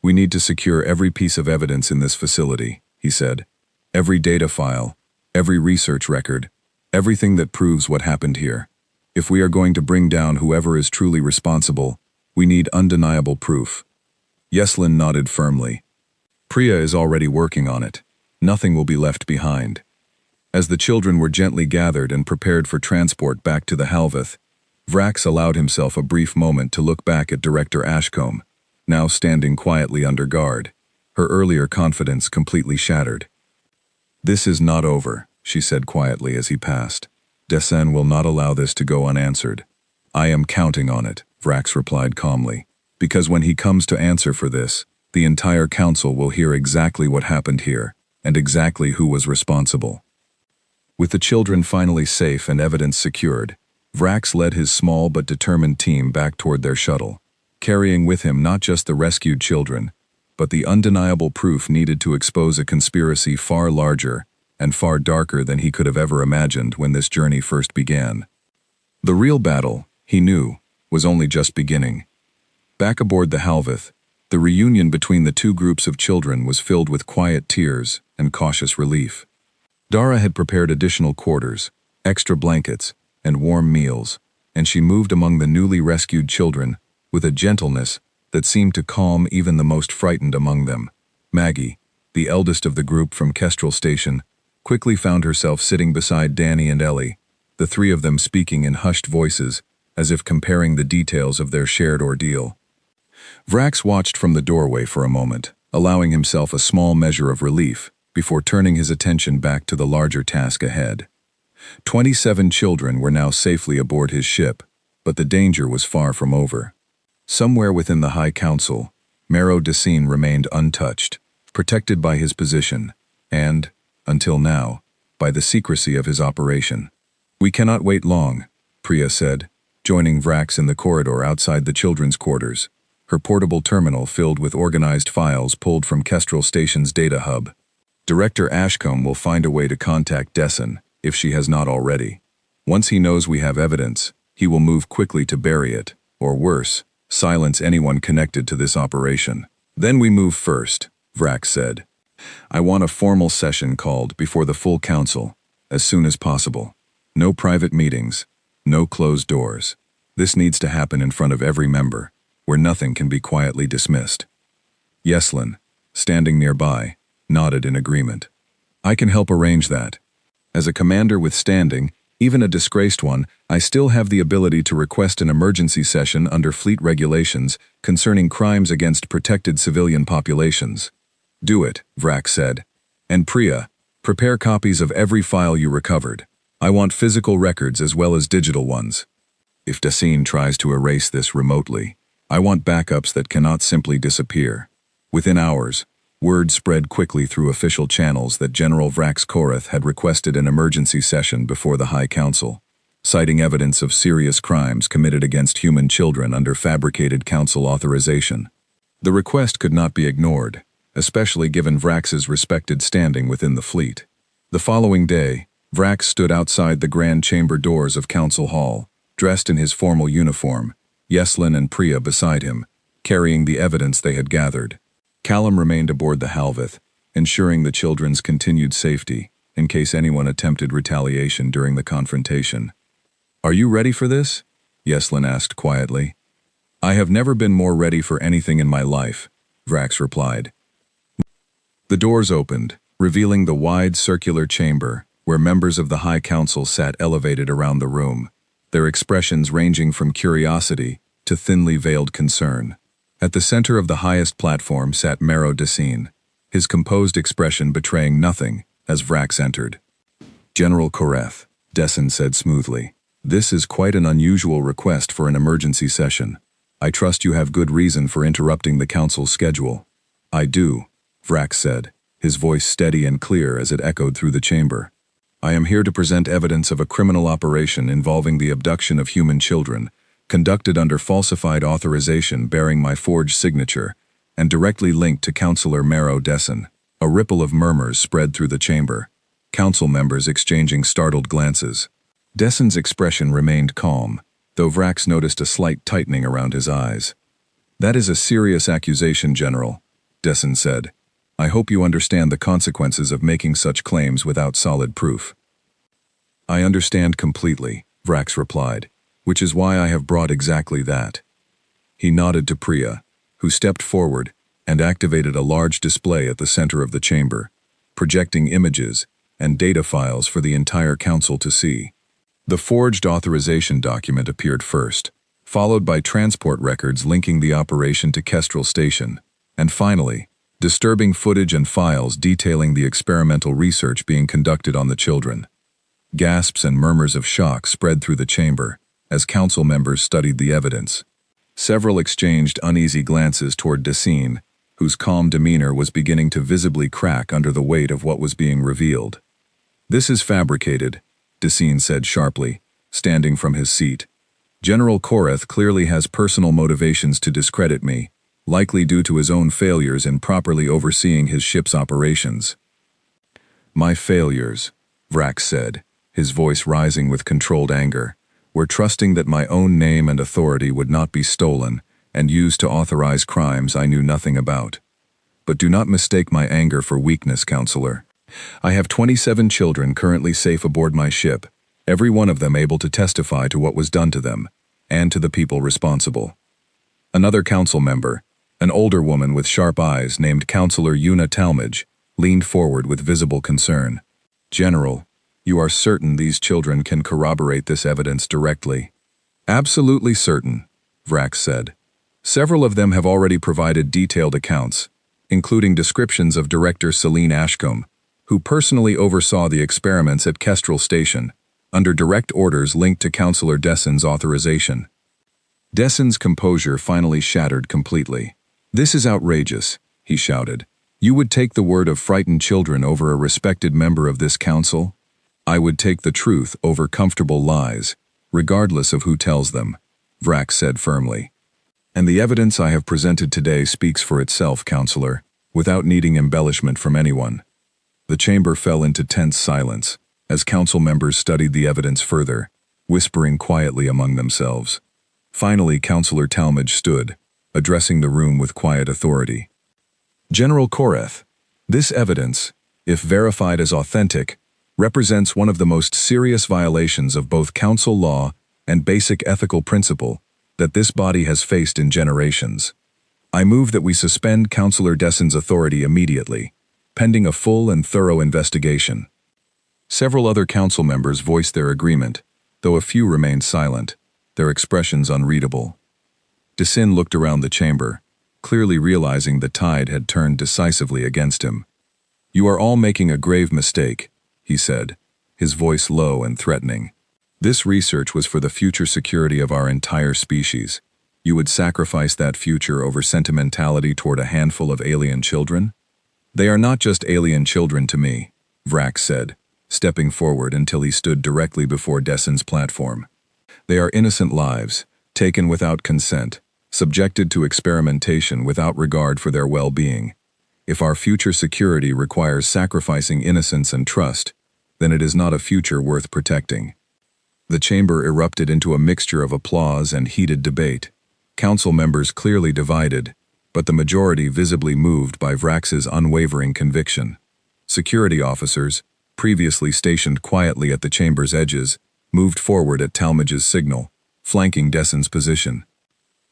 "We need to secure every piece of evidence in this facility," he said. "Every data file, every research record, everything that proves what happened here. If we are going to bring down whoever is truly responsible, we need undeniable proof." Yeslin nodded firmly. "Priya is already working on it. Nothing will be left behind." As the children were gently gathered and prepared for transport back to the Halveth, Vrax allowed himself a brief moment to look back at Director Ashcombe, now standing quietly under guard, her earlier confidence completely shattered. "This is not over," she said quietly as he passed. "Desen will not allow this to go unanswered." "I am counting on it," Vrax replied calmly, "because when he comes to answer for this, the entire council will hear exactly what happened here, and exactly who was responsible." With the children finally safe and evidence secured, Vrax led his small but determined team back toward their shuttle, carrying with him not just the rescued children, but the undeniable proof needed to expose a conspiracy far larger and far darker than he could have ever imagined when this journey first began. The real battle, he knew, was only just beginning. Back aboard the Halveth, the reunion between the two groups of children was filled with quiet tears and cautious relief. Dara had prepared additional quarters, extra blankets, and warm meals, and she moved among the newly rescued children with a gentleness that seemed to calm even the most frightened among them. Maggie, the eldest of the group from Kestrel Station, quickly found herself sitting beside Danny and Ellie, the three of them speaking in hushed voices, as if comparing the details of their shared ordeal. Vrax watched from the doorway for a moment, allowing himself a small measure of relief, before turning his attention back to the larger task ahead. 27 children were now safely aboard his ship, but the danger was far from over. Somewhere within the High Council, Mero Dessine remained untouched, protected by his position, and, until now, by the secrecy of his operation. "We cannot wait long," Priya said, joining Vrax in the corridor outside the children's quarters, her portable terminal filled with organized files pulled from Kestrel Station's data hub. "Director Ashcombe will find a way to contact Desen, if she has not already. Once he knows we have evidence, he will move quickly to bury it, or worse, silence anyone connected to this operation. Then we move first," Vrax said. "I want a formal session called before the full council, as soon as possible. No private meetings, no closed doors. This needs to happen in front of every member, where nothing can be quietly dismissed." Yeslin, standing nearby, nodded in agreement. "I can help arrange that. As a commander with standing, even a disgraced one, I still have the ability to request an emergency session under fleet regulations concerning crimes against protected civilian populations." "Do it," Vrax said. "And Priya, prepare copies of every file you recovered. I want physical records as well as digital ones. If Dessine tries to erase this remotely, I want backups that cannot simply disappear. Within hours, word spread quickly through official channels that General Vrax Korath had requested an emergency session before the High Council, citing evidence of serious crimes committed against human children under fabricated council authorization. The request could not be ignored, especially given Vrax's respected standing within the fleet. The following day, Vrax stood outside the grand chamber doors of Council Hall, dressed in his formal uniform, Yeslin and Priya beside him, carrying the evidence they had gathered. Callum remained aboard the Halveth, ensuring the children's continued safety, in case anyone attempted retaliation during the confrontation. "Are you ready for this?" Yeslin asked quietly. "I have never been more ready for anything in my life," Vrax replied. The doors opened, revealing the wide circular chamber, where members of the High Council sat elevated around the room, their expressions ranging from curiosity to thinly veiled concern. At the center of the highest platform sat Mero Decine, his composed expression betraying nothing as Vrax entered. "General Korath," Decine said smoothly, "this is quite an unusual request for an emergency session. I trust you have good reason for interrupting the council's schedule." "I do," Vrax said, his voice steady and clear as it echoed through the chamber. "I am here to present evidence of a criminal operation involving the abduction of human children, conducted under falsified authorization bearing my forged signature, and directly linked to Councillor Mero Decine." A ripple of murmurs spread through the chamber, council members exchanging startled glances. Decine's expression remained calm, though Vrax noticed a slight tightening around his eyes. "That is a serious accusation, General," Decine said. "I hope you understand the consequences of making such claims without solid proof." "I understand completely," Vrax replied, "which is why I have brought exactly that." He nodded to Priya, who stepped forward and activated a large display at the center of the chamber, projecting images and data files for the entire council to see. The forged authorization document appeared first, followed by transport records linking the operation to Kestrel Station, and finally, disturbing footage and files detailing the experimental research being conducted on the children. Gasps and murmurs of shock spread through the chamber as council members studied the evidence. Several exchanged uneasy glances toward Decine, whose calm demeanor was beginning to visibly crack under the weight of what was being revealed. "This is fabricated," Decine said sharply, standing from his seat. "General Korath clearly has personal motivations to discredit me, likely due to his own failures in properly overseeing his ship's operations." "My failures," Vrax said, his voice rising with controlled anger, "were trusting that my own name and authority would not be stolen and used to authorize crimes I knew nothing about. But do not mistake my anger for weakness, Counselor. I have 27 children currently safe aboard my ship, every one of them able to testify to what was done to them, and to the people responsible." Another council member, an older woman with sharp eyes named Counselor Una Talmadge, leaned forward with visible concern. "General, you are certain these children can corroborate this evidence directly?" "Absolutely certain," Vrax said. "Several of them have already provided detailed accounts, including descriptions of Director Celine Ashcombe, who personally oversaw the experiments at Kestrel Station, under direct orders linked to Councillor Decine's authorization." Decine's composure finally shattered completely. "This is outrageous," he shouted. "You would take the word of frightened children over a respected member of this council? I would take the truth over comfortable lies, regardless of who tells them," Vrax said firmly. "And the evidence I have presented today speaks for itself, Counselor, without needing embellishment from anyone." The chamber fell into tense silence as council members studied the evidence further, whispering quietly among themselves. Finally, Councillor Talmadge stood, addressing the room with quiet authority. "General Korath, this evidence, if verified as authentic, represents one of the most serious violations of both council law and basic ethical principle that this body has faced in generations. I move that we suspend Councillor Decine's authority immediately, pending a full and thorough investigation." Several other council members voiced their agreement, though a few remained silent, their expressions unreadable. Decine looked around the chamber, clearly realizing the tide had turned decisively against him. "You are all making a grave mistake," he said, his voice low and threatening. "This research was for the future security of our entire species. You would sacrifice that future over sentimentality toward a handful of alien children? They are not just alien children to me, Vrax said, stepping forward until he stood directly before Dessin's platform. They are innocent lives, taken without consent, subjected to experimentation without regard for their well-being. If our future security requires sacrificing innocence and trust, then it is not a future worth protecting. The chamber erupted into a mixture of applause and heated debate. Council members clearly divided, but the majority visibly moved by Vrax's unwavering conviction. Security officers, previously stationed quietly at the chamber's edges, moved forward at Talmadge's signal, flanking Dessin's position.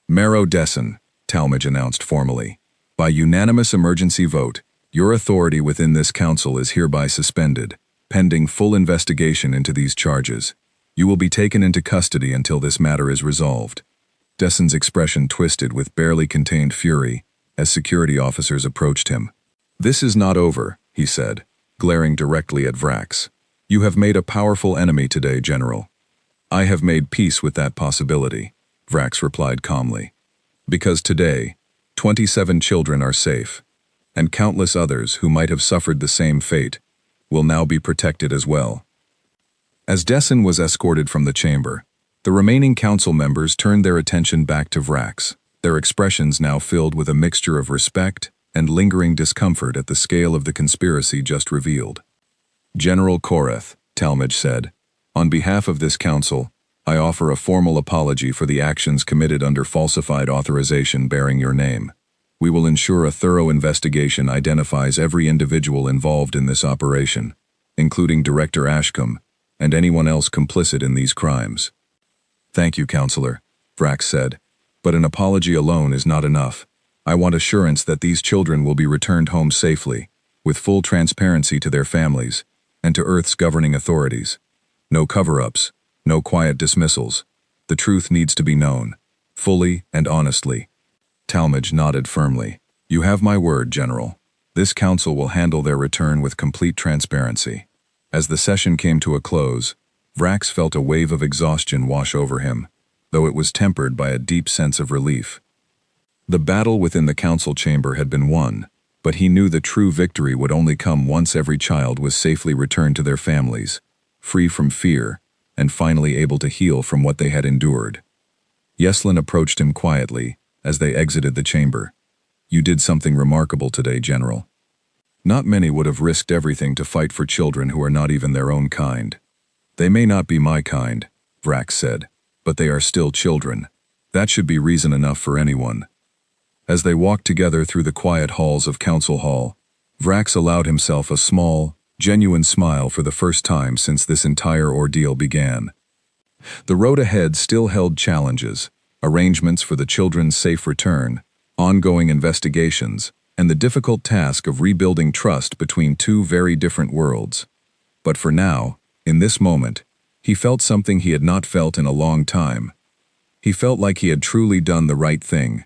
Marrow Dessin, Talmadge announced formally. By unanimous emergency vote, your authority within this council is hereby suspended, pending full investigation into these charges. You will be taken into custody until this matter is resolved. Dessin's expression twisted with barely contained fury as security officers approached him. This is not over, he said, glaring directly at Vrax. You have made a powerful enemy today, General. I have made peace with that possibility, Vrax replied calmly. Because today, 27 children are safe, and countless others who might have suffered the same fate will now be protected as well. As Dessin was escorted from the chamber, the remaining council members turned their attention back to Vrax, their expressions now filled with a mixture of respect and lingering discomfort at the scale of the conspiracy just revealed. General Korath, Talmadge said, on behalf of this council, I offer a formal apology for the actions committed under falsified authorization bearing your name. We will ensure a thorough investigation identifies every individual involved in this operation, including Director Ashcombe and anyone else complicit in these crimes. Thank you, Counselor, Vrax said, but an apology alone is not enough. I want assurance that these children will be returned home safely, with full transparency to their families and to Earth's governing authorities. No cover-ups. No quiet dismissals. The truth needs to be known, fully and honestly. Talmadge nodded firmly. You have my word, General. This council will handle their return with complete transparency. As the session came to a close, Vrax felt a wave of exhaustion wash over him, though it was tempered by a deep sense of relief. The battle within the council chamber had been won, but he knew the true victory would only come once every child was safely returned to their families, free from fear, and finally able to heal from what they had endured. Yeslin approached him quietly as they exited the chamber. You did something remarkable today, General. Not many would have risked everything to fight for children who are not even their own kind. They may not be my kind, Vrax said, but they are still children. That should be reason enough for anyone. As they walked together through the quiet halls of Council Hall, Vrax allowed himself a small, genuine smile for the first time since this entire ordeal began. The road ahead still held challenges, arrangements for the children's safe return, ongoing investigations, and the difficult task of rebuilding trust between two very different worlds. But for now, in this moment, he felt something he had not felt in a long time. He felt like he had truly done the right thing.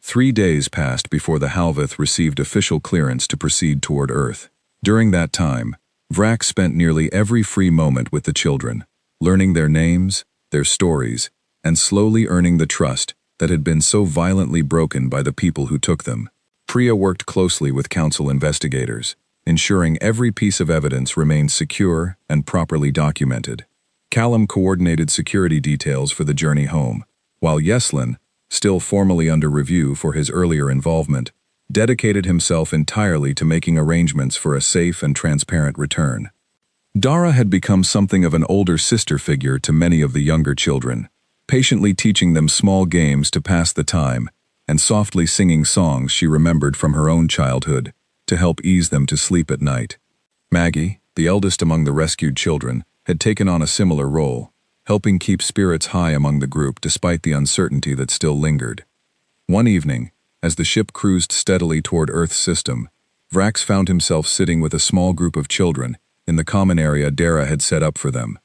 3 days passed before the Halvith received official clearance to proceed toward Earth. During that time, Vrax spent nearly every free moment with the children, learning their names, their stories, and slowly earning the trust that had been so violently broken by the people who took them. Priya worked closely with council investigators, ensuring every piece of evidence remained secure and properly documented. Callum coordinated security details for the journey home, while Yeslin, still formally under review for his earlier involvement, dedicated himself entirely to making arrangements for a safe and transparent return. Dara had become something of an older sister figure to many of the younger children, patiently teaching them small games to pass the time and softly singing songs she remembered from her own childhood to help ease them to sleep at night. Maggie, the eldest among the rescued children, had taken on a similar role, helping keep spirits high among the group despite the uncertainty that still lingered. One evening, as the ship cruised steadily toward Earth's system, Vrax found himself sitting with a small group of children in the common area Dara had set up for them.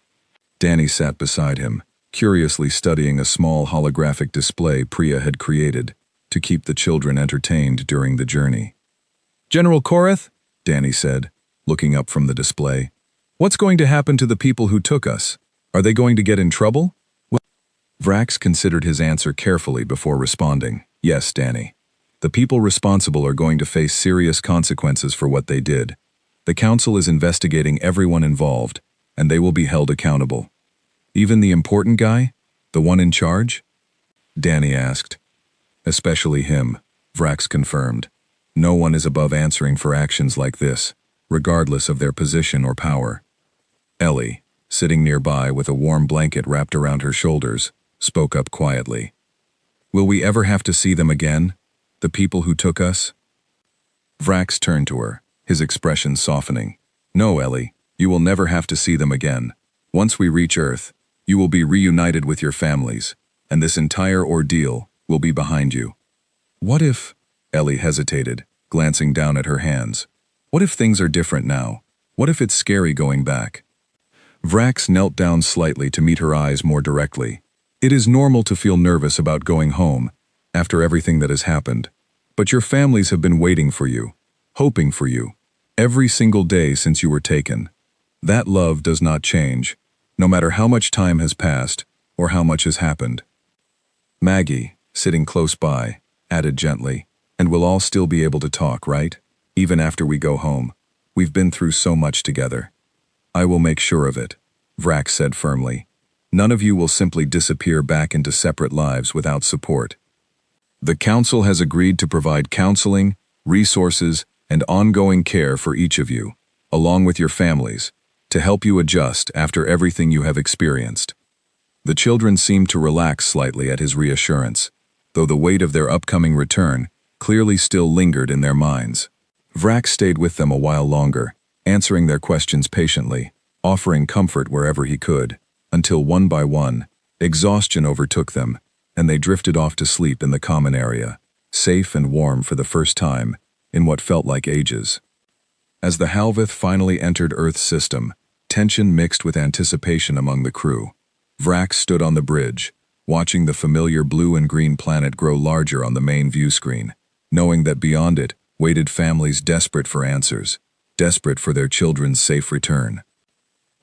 Danny sat beside him, curiously studying a small holographic display Priya had created to keep the children entertained during the journey. General Korath, Danny said, looking up from the display, what's going to happen to the people who took us? Are they going to get in trouble? Vrax considered his answer carefully before responding. Yes, Danny. The people responsible are going to face serious consequences for what they did. The council is investigating everyone involved, and they will be held accountable. Even the important guy? The one in charge? Danny asked. Especially him, Vrax confirmed. No one is above answering for actions like this, regardless of their position or power. Ellie, sitting nearby with a warm blanket wrapped around her shoulders, spoke up quietly. Will we ever have to see them again? The people who took us? Vrax turned to her, his expression softening. No, Ellie, you will never have to see them again. Once we reach Earth, you will be reunited with your families, and this entire ordeal will be behind you. What if... Ellie hesitated, glancing down at her hands. What if things are different now? What if it's scary going back? Vrax knelt down slightly to meet her eyes more directly. It is normal to feel nervous about going home, after everything that has happened. But your families have been waiting for you, hoping for you, every single day since you were taken. That love does not change, no matter how much time has passed or how much has happened. Maggie, sitting close by, added gently, and we'll all still be able to talk, right? Even after we go home. We've been through so much together. I will make sure of it, Vrax said firmly. None of you will simply disappear back into separate lives without support. The council has agreed to provide counseling, resources, and ongoing care for each of you, along with your families, to help you adjust after everything you have experienced. The children seemed to relax slightly at his reassurance, though the weight of their upcoming return clearly still lingered in their minds. Vrax stayed with them a while longer, answering their questions patiently, offering comfort wherever he could, until one by one, exhaustion overtook them, and they drifted off to sleep in the common area, safe and warm for the first time, in what felt like ages. As the Halveth finally entered Earth's system, tension mixed with anticipation among the crew. Vrax stood on the bridge, watching the familiar blue and green planet grow larger on the main view screen, knowing that beyond it waited families desperate for answers, desperate for their children's safe return.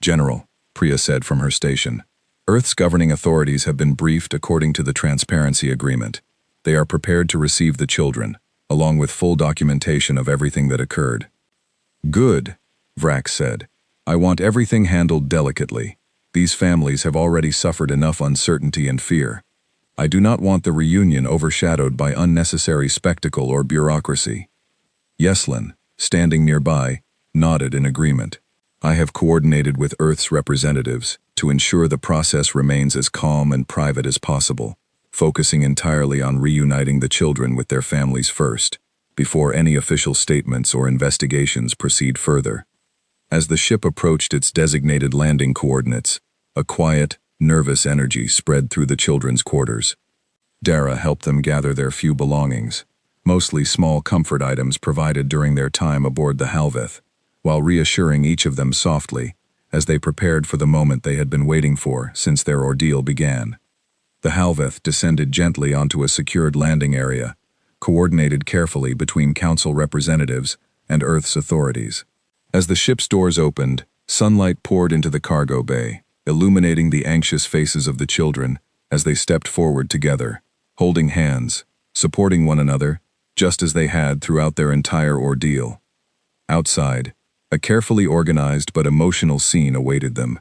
General, Priya said from her station, Earth's governing authorities have been briefed according to the Transparency Agreement. They are prepared to receive the children, along with full documentation of everything that occurred. Good, Vrax said. I want everything handled delicately. These families have already suffered enough uncertainty and fear. I do not want the reunion overshadowed by unnecessary spectacle or bureaucracy. Yeslin, standing nearby, nodded in agreement. I have coordinated with Earth's representatives to ensure the process remains as calm and private as possible, focusing entirely on reuniting the children with their families first, before any official statements or investigations proceed further. As the ship approached its designated landing coordinates, a quiet, nervous energy spread through the children's quarters. Dara helped them gather their few belongings, mostly small comfort items provided during their time aboard the Halveth, while reassuring each of them softly as they prepared for the moment they had been waiting for since their ordeal began. The Halveth descended gently onto a secured landing area, coordinated carefully between council representatives and Earth's authorities. As the ship's doors opened, sunlight poured into the cargo bay, illuminating the anxious faces of the children as they stepped forward together, holding hands, supporting one another, just as they had throughout their entire ordeal. Outside, a carefully organized but emotional scene awaited them.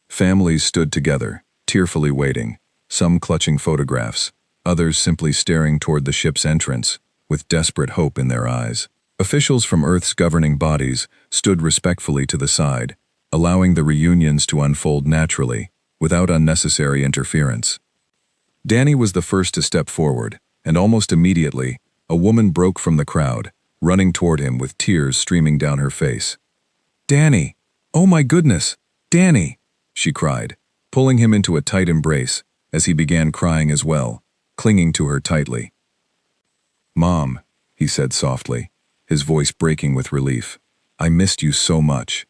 Families stood together, tearfully waiting, some clutching photographs, others simply staring toward the ship's entrance, with desperate hope in their eyes. Officials from Earth's governing bodies stood respectfully to the side, allowing the reunions to unfold naturally, without unnecessary interference. Danny was the first to step forward, and almost immediately, a woman broke from the crowd, running toward him with tears streaming down her face. Danny! Oh my goodness! Danny! She cried, pulling him into a tight embrace as he began crying as well, clinging to her tightly. Mom, he said softly, his voice breaking with relief. I missed you so much.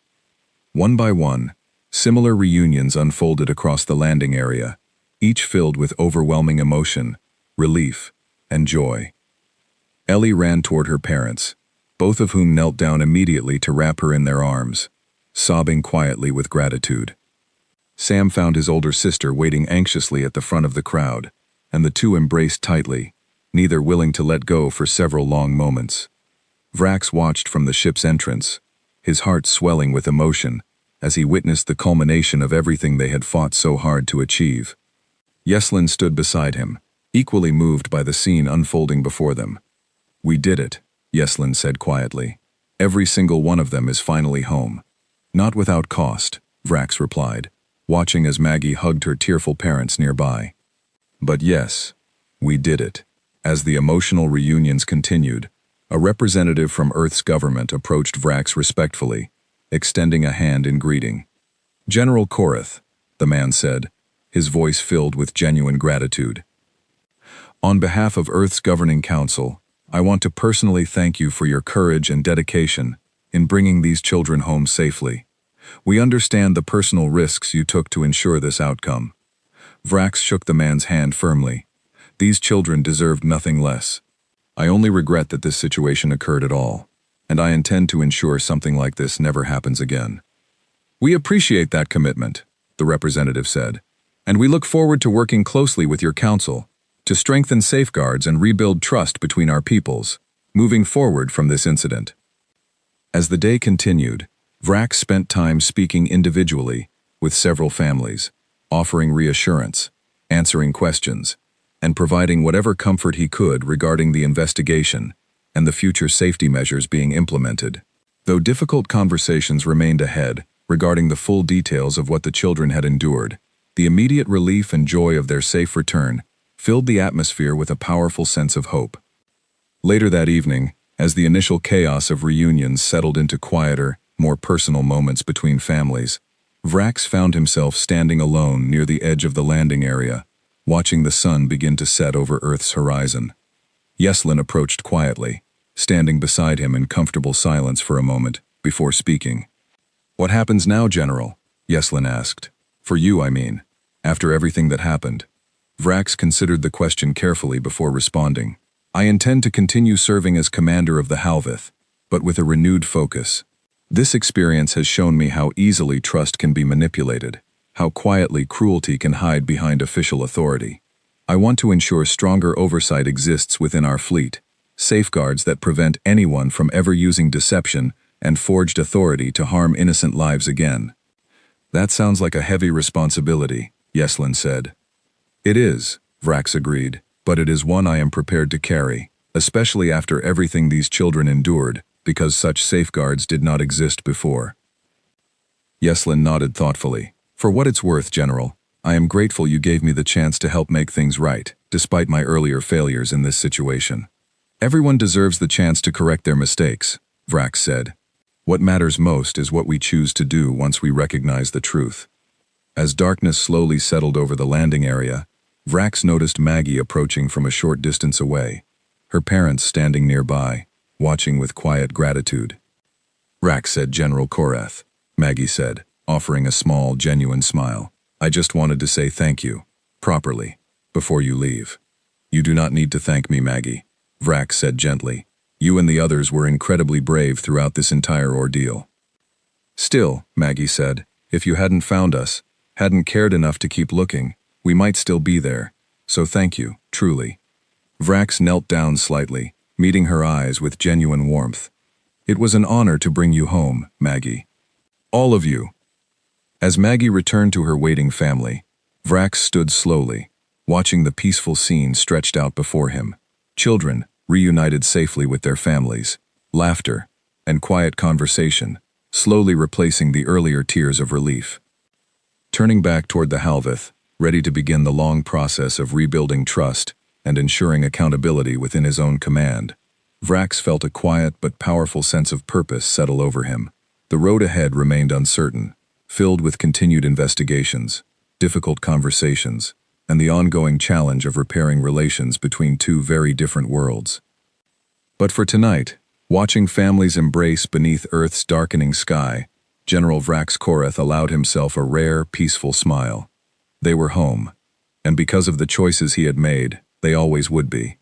One by one, similar reunions unfolded across the landing area, each filled with overwhelming emotion, relief, and joy. Ellie ran toward her parents, both of whom knelt down immediately to wrap her in their arms, sobbing quietly with gratitude. Sam found his older sister waiting anxiously at the front of the crowd, and the two embraced tightly, neither willing to let go for several long moments. Vrax watched from the ship's entrance, his heart swelling with emotion as he witnessed the culmination of everything they had fought so hard to achieve. Yeslin stood beside him, equally moved by the scene unfolding before them. "We did it," Yeslin said quietly. "Every single one of them is finally home." "Not without cost," Vrax replied, watching as Maggie hugged her tearful parents nearby. "But yes, we did it." As the emotional reunions continued, a representative from Earth's government approached Vrax respectfully, extending a hand in greeting. "General Korath," the man said, his voice filled with genuine gratitude. "On behalf of Earth's Governing Council, I want to personally thank you for your courage and dedication in bringing these children home safely. We understand the personal risks you took to ensure this outcome." Vrax shook the man's hand firmly. "These children deserved nothing less. I only regret that this situation occurred at all, and I intend to ensure something like this never happens again." "We appreciate that commitment," the representative said, "and we look forward to working closely with your council to strengthen safeguards and rebuild trust between our peoples, moving forward from this incident." As the day continued, Vrax spent time speaking individually with several families, offering reassurance, answering questions, and providing whatever comfort he could regarding the investigation and the future safety measures being implemented. Though difficult conversations remained ahead regarding the full details of what the children had endured, the immediate relief and joy of their safe return filled the atmosphere with a powerful sense of hope. Later that evening, as the initial chaos of reunions settled into quieter, more personal moments between families, Vrax found himself standing alone near the edge of the landing area, watching the sun begin to set over Earth's horizon. Yeslin approached quietly, standing beside him in comfortable silence for a moment before speaking. "What happens now, General?" Yeslin asked. "For you, I mean, after everything that happened." Vrax considered the question carefully before responding. "I intend to continue serving as commander of the Halvith, but with a renewed focus. This experience has shown me how easily trust can be manipulated, how quietly cruelty can hide behind official authority. I want to ensure stronger oversight exists within our fleet, safeguards that prevent anyone from ever using deception and forged authority to harm innocent lives again." "That sounds like a heavy responsibility," Yeslin said. "It is," Vrax agreed, "but it is one I am prepared to carry, especially after everything these children endured, because such safeguards did not exist before." Yeslin nodded thoughtfully. "For what it's worth, General, I am grateful you gave me the chance to help make things right, despite my earlier failures in this situation." "Everyone deserves the chance to correct their mistakes," Vrax said. "What matters most is what we choose to do once we recognize the truth." As darkness slowly settled over the landing area, Vrax noticed Maggie approaching from a short distance away, her parents standing nearby, watching with quiet gratitude. "Vrax," said General Korath, Maggie said, offering a small, genuine smile. "I just wanted to say thank you, properly, before you leave." "You do not need to thank me, Maggie," Vrax said gently. "You and the others were incredibly brave throughout this entire ordeal." "Still," Maggie said, "if you hadn't found us, hadn't cared enough to keep looking, we might still be there. So thank you, truly." Vrax knelt down slightly, meeting her eyes with genuine warmth. "It was an honor to bring you home, Maggie. All of you." As Maggie returned to her waiting family, Vrax stood slowly, watching the peaceful scene stretched out before him. Children, reunited safely with their families, laughter, and quiet conversation, slowly replacing the earlier tears of relief. Turning back toward the Halvith, ready to begin the long process of rebuilding trust and ensuring accountability within his own command, Vrax felt a quiet but powerful sense of purpose settle over him. The road ahead remained uncertain, filled with continued investigations, difficult conversations, and the ongoing challenge of repairing relations between two very different worlds. But for tonight, watching families embrace beneath Earth's darkening sky, General Vrax Korath allowed himself a rare, peaceful smile. They were home, and because of the choices he had made, they always would be.